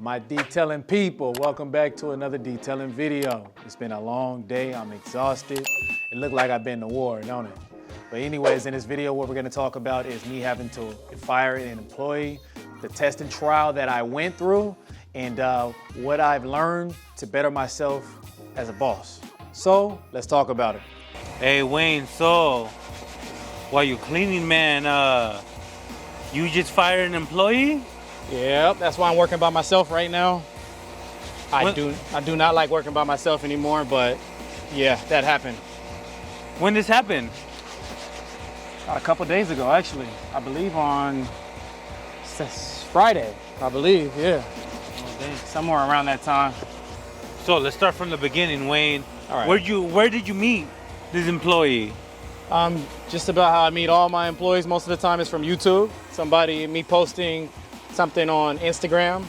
My detailing people, welcome back to another detailing video. It's been a long day, I'm exhausted. It looked like I've been to war, don't it? But anyways, in this video, what we're gonna talk about is me having to fire an employee, the testing trial that I went through, and what I've learned to better myself as a boss. So, let's talk about it. Hey Wayne, so while you cleaning, man, you just fired an employee? Yep, that's why I'm working by myself right now. I do not like working by myself anymore, but yeah, that happened. When this happened? A couple days ago, actually. I believe on Friday, I believe, yeah. Oh, dang. Somewhere around that time. So let's start from the beginning, Wayne. All right. Where did you meet this employee? Just about how I meet all my employees most of the time is from YouTube. Me posting something on Instagram,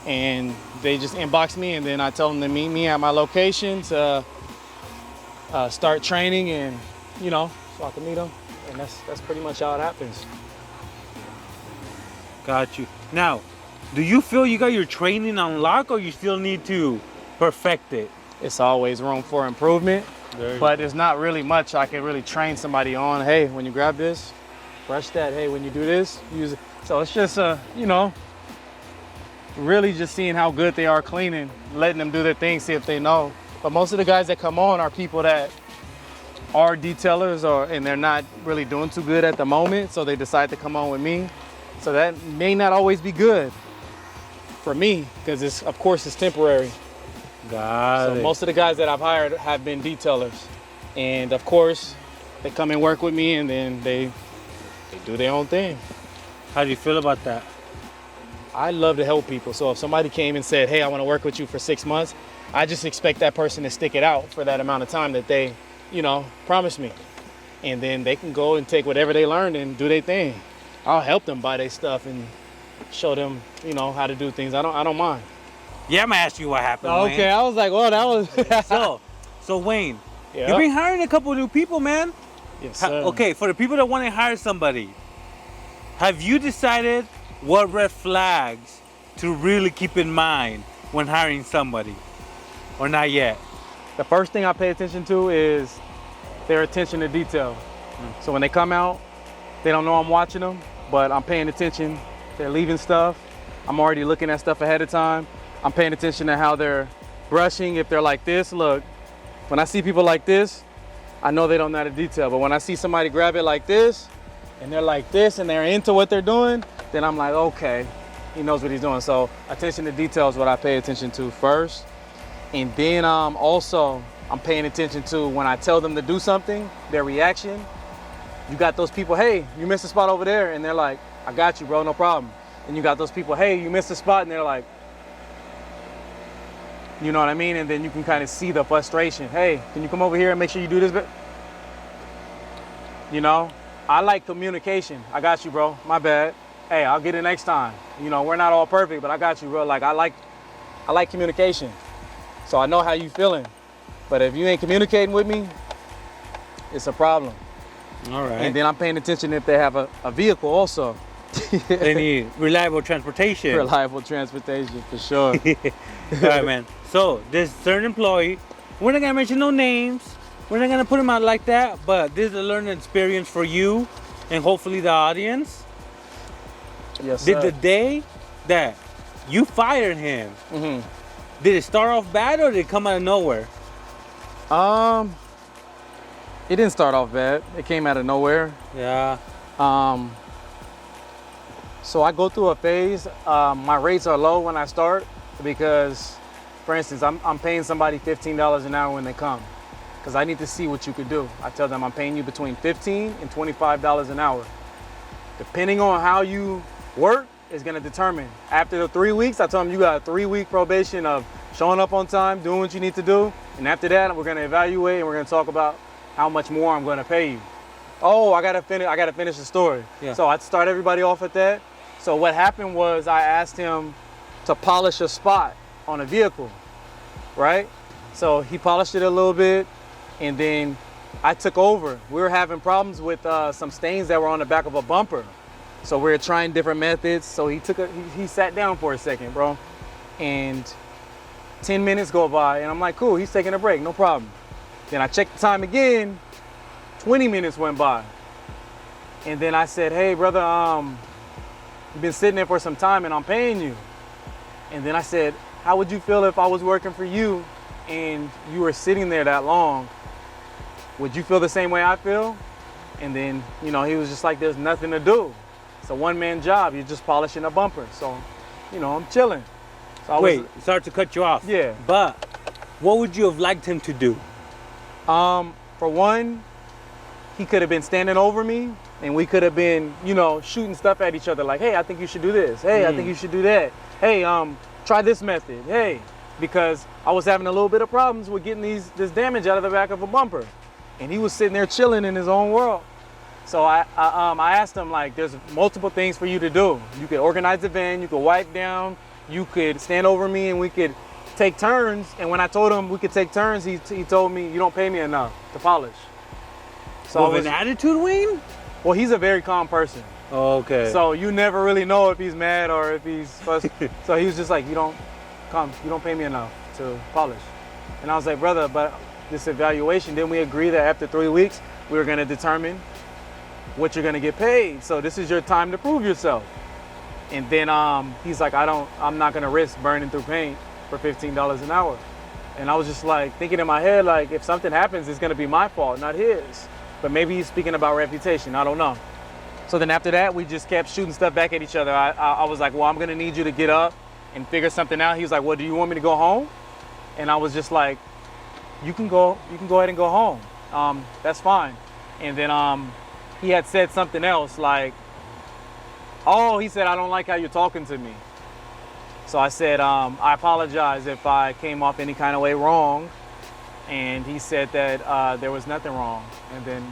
and they just inbox me, and then I tell them to meet me at my location to start training, and so I can meet them, and that's pretty much how it happens. Got you. Now, do you feel you got your training on lock, or you still need to perfect it? It's always room for improvement, but there's not really much I can really train somebody on. Hey, when you grab this, brush that. Hey, when you do this, use it. So it's just, really just seeing how good they are cleaning, letting them do their thing, see if they know. But most of the guys that come on are people that are detailers, and they're not really doing too good at the moment, so they decide to come on with me. So that may not always be good for me, because of course it's temporary. Got it. Most of the guys that I've hired have been detailers, and of course they come and work with me, and then they do their own thing. How do you feel about that? I love to help people. So if somebody came and said, hey, I want to work with you for 6 months, I just expect that person to stick it out for that amount of time that they, promised me. And then they can go and take whatever they learned and do their thing. I'll help them buy their stuff and show them, how to do things. I don't mind. Yeah, I'm gonna ask you what happened, Okay, Wayne. I was like, well, that was... So Wayne, Yeah. you've been hiring a couple new people, man. Yes, sir. Okay, for the people that want to hire somebody, have you decided what red flags to really keep in mind when hiring somebody, or not yet? The first thing I pay attention to is their attention to detail. So when they come out, they don't know I'm watching them, but I'm paying attention. They're leaving stuff. I'm already looking at stuff ahead of time. I'm paying attention to how they're brushing. If they're like this, look, when I see people like this, I know they don't know how to detail. But when I see somebody grab it like this, and they're like this, and they're into what they're doing, then I'm like, okay, he knows what he's doing. So attention to detail is what I pay attention to first. And then also, I'm paying attention to when I tell them to do something, their reaction. You got those people, hey, you missed a spot over there. And they're like, I got you, bro, no problem. And you got those people, hey, you missed a spot. And they're like, you know what I mean? And then you can kind of see the frustration. Hey, can you come over here and make sure you do this bit? I like communication. I got you, bro, my bad. Hey, I'll get it next time. We're not all perfect, but I got you, bro. Like, I like communication. So I know how you feeling. But if you ain't communicating with me, it's a problem. All right. And then I'm paying attention if they have a vehicle also. They need reliable transportation. Reliable transportation, for sure. All right, man. So this certain employee, we're not gonna mention no names. We're not gonna put him out like that, but this is a learning experience for you and hopefully the audience. Yes, sir. Did the day that you fired him, did it start off bad, or did it come out of nowhere? It didn't start off bad. It came out of nowhere. Yeah. So I go through a phase. My rates are low when I start because, for instance, I'm paying somebody $15 an hour when they come because I need to see what you could do. I tell them I'm paying you between $15 and $25 an hour. Depending on how you work is gonna determine. After the 3 weeks, I tell them you got a 3-week probation of showing up on time, doing what you need to do. And after that, we're gonna evaluate and we're gonna talk about how much more I'm gonna pay you. Oh, I gotta finish the story. Yeah. So I'd start everybody off at that. So what happened was I asked him to polish a spot on a vehicle, right? So he polished it a little bit, and then I took over. We were having problems with some stains that were on the back of a bumper. So we were trying different methods. So he sat down for a second, bro. and 10 minutes go by, and I'm like, cool, he's taking a break, no problem. Then I checked the time again, 20 minutes went by. And then I said, hey, brother, you've been sitting there for some time and I'm paying you. And then I said, how would you feel if I was working for you and you were sitting there that long? Would you feel the same way I feel? And then, you know, he was just like, there's nothing to do. It's a one-man job. You're just polishing a bumper. So, you know, I'm chilling. So Wait, sorry to cut you off. Yeah. But what would you have liked him to do? For one, he could have been standing over me and we could have been, you know, shooting stuff at each other like, hey, I think you should do this. Hey, I think you should do that. Hey, try this method. Hey, because I was having a little bit of problems with getting this damage out of the back of a bumper. And he was sitting there chilling in his own world. So I asked him, like, there's multiple things for you to do. You could organize the van, you could wipe down, you could stand over me and we could take turns. And when I told him we could take turns, he told me, you don't pay me enough to polish. So With an attitude, Wayne? well, he's a very calm person. Okay. So you never really know if he's mad or if he's fussed. So he was just like, you don't pay me enough to polish. And I was like, brother, but this evaluation, didn't we agree that after 3 weeks, we were gonna determine what you're gonna get paid? So this is your time to prove yourself. And then he's like, I'm not gonna risk burning through paint for $15 an hour. And I was just like thinking in my head, like, if something happens, it's gonna be my fault, not his. But maybe he's speaking about reputation, I don't know. So then after that, we just kept shooting stuff back at each other. I was like, well, I'm gonna need you to get up and figure something out. He was like, well, do you want me to go home? And I was just like, you can go ahead and go home. That's fine. And then he had said something else like, oh, he said, I don't like how you're talking to me. So I said, I apologize if I came off any kind of way wrong. And he said that there was nothing wrong. And then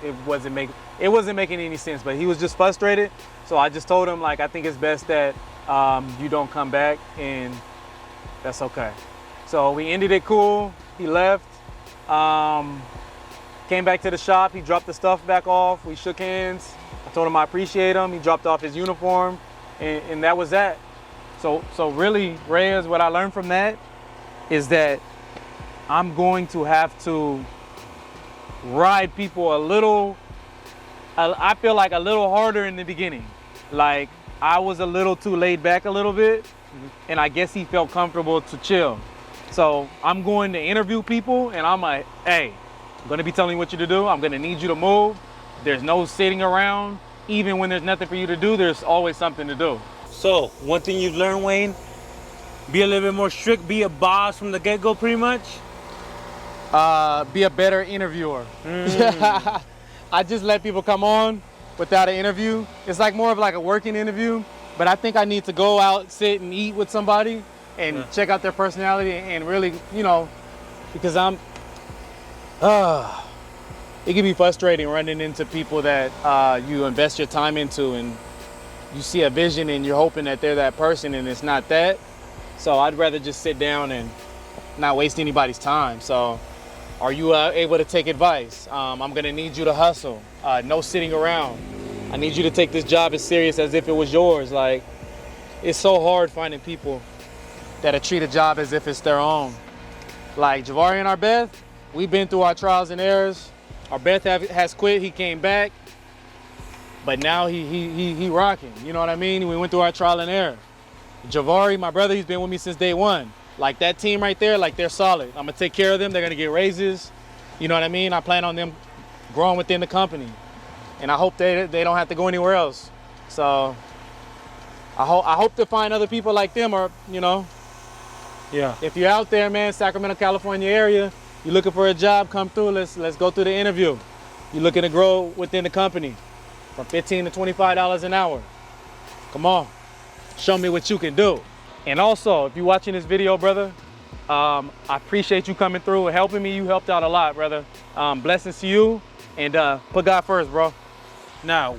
it wasn't making any sense, but he was just frustrated. So I just told him, like, I think it's best that you don't come back, and that's okay. So we ended it cool. He left, came back to the shop. He dropped the stuff back off. We shook hands. I told him I appreciate him. He dropped off his uniform, and that was that. So really, Reyes, what I learned from that is that I'm going to have to ride people I feel like a little harder in the beginning. Like, I was a little too laid back a little bit, and I guess he felt comfortable to chill. So I'm going to interview people, and I'm like, hey, I'm gonna be telling you what you to do. I'm gonna need you to move. There's no sitting around. Even when there's nothing for you to do, there's always something to do. So, one thing you've learned, Wayne, be a little bit more strict, be a boss from the get-go pretty much? Be a better interviewer. I just let people come on without an interview. It's like more of like a working interview, but I think I need to go out, sit and eat with somebody and check out their personality and really, you know, because it can be frustrating running into people that you invest your time into and you see a vision and you're hoping that they're that person and it's not that. So I'd rather just sit down and not waste anybody's time. So are you able to take advice? I'm gonna need you to hustle. No sitting around. I need you to take this job as serious as if it was yours. Like, it's so hard finding people that treat a job as if it's their own. Like Javari and Arbeth, we've been through our trials and errors. Arbeth has quit, he came back, but now he rocking, you know what I mean? We went through our trial and error. Javari, my brother, he's been with me since day one. Like, that team right there, like, they're solid. I'm gonna take care of them, they're gonna get raises, you know what I mean? I plan on them growing within the company. And I hope they don't have to go anywhere else. So I hope to find other people like them, or, you know. Yeah. If you're out there, man, Sacramento, California area, you're looking for a job, come through, let's go through the interview. You're looking to grow within the company from $15 to $25 an hour. Come on, show me what you can do. And also, if you're watching this video, brother, I appreciate you coming through and helping me. You helped out a lot, brother. Blessings to you, and put God first, bro. Now,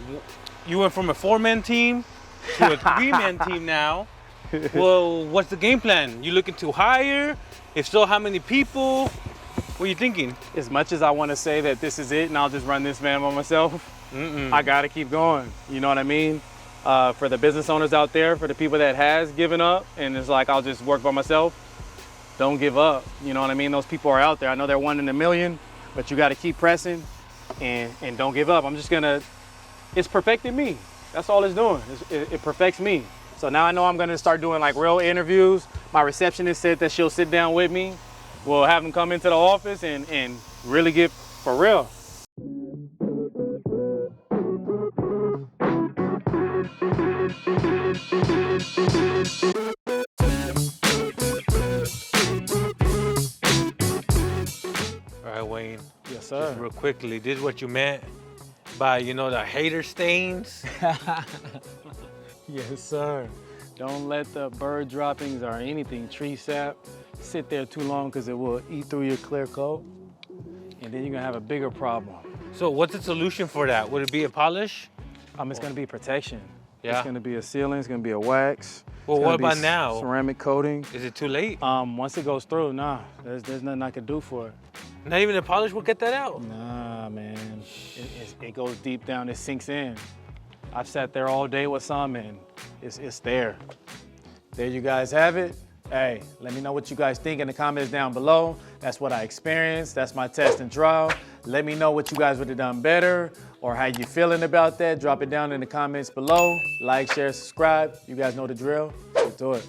you went from a 4-man team to a 3-man team now. Well, what's the game plan? You looking to hire? If so, how many people? What are you thinking? As much as I want to say that this is it and I'll just run this van by myself, I gotta keep going. You know what I mean? For the business owners out there, for the people that has given up and it's like, I'll just work by myself, don't give up. You know what I mean? Those people are out there. I know they're 1 in a million, but you got to keep pressing and don't give up. It's perfecting me. That's all it's doing. It perfects me. So now I know I'm gonna start doing like real interviews. My receptionist said that she'll sit down with me. We'll have them come into the office and really get for real. All right, Wayne. Yes, sir. Just real quickly, this is what you meant by, you know, the hater stains. Yes, sir. Don't let the bird droppings or anything, tree sap, sit there too long because it will eat through your clear coat. And then you're gonna have a bigger problem. So what's the solution for that? Would it be a polish? It's gonna be protection. Yeah. It's gonna be a sealant, it's gonna be a wax. Well, it's what gonna be about now? Ceramic coating. Is it too late? Once it goes through, nah, there's nothing I can do for it. Not even a polish will get that out. Nah, man, it goes deep down, it sinks in. I've sat there all day with some and it's there. There you guys have it. Hey, let me know what you guys think in the comments down below. That's what I experienced. That's my test and trial. Let me know what you guys would have done better or how you feeling about that. Drop it down in the comments below. Like, share, subscribe. You guys know the drill. Let's do it.